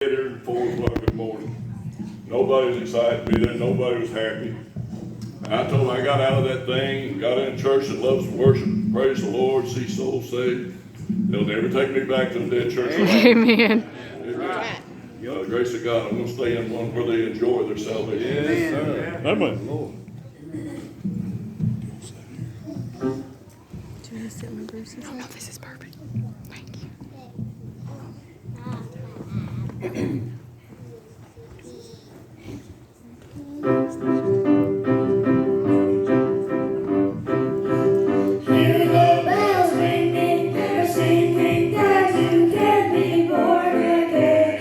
Here at 4 o'clock in the morning. Nobody was excited to be there. Nobody was happy. And I told them I got out of that thing, got in a church that loves to worship, praise the Lord, see souls saved. They'll never take me back to the dead church. Amen. Amen. The grace of God, I'm going to stay in one where they enjoy their salvation. Yes, Amen. Lord. Do you want to sit in Bruce's lap? No, this is perfect. Thank you. Hear the bells ringing, they're singing that you can be born again.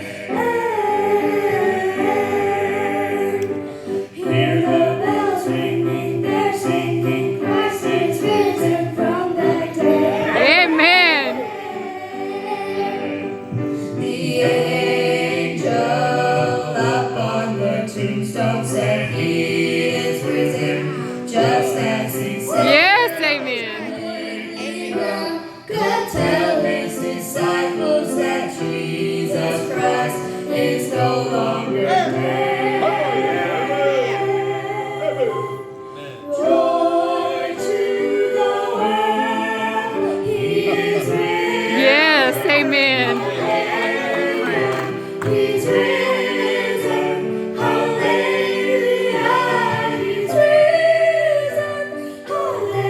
Hear the bells ringing, they're singing Christ is risen from the dead. Amen. The angel up on the tombstone said he is risen, just as he said. Yes, amen. God tell his disciples that Jesus Christ is no longer dead. Joy to the world, he is risen. Yes, amen. He's risen, hallelujah. He's risen, hallelujah.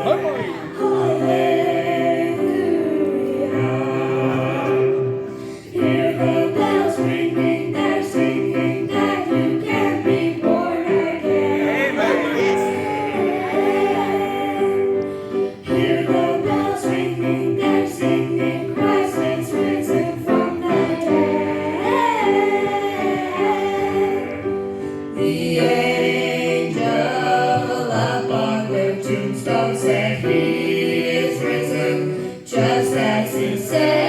Hallelujah. Hear the bells ringing, they're singing that you can be born again. Hear the bells ringing, they're singing Christ is risen from the dead. The angel up on the tombstone said he is risen, just as he said.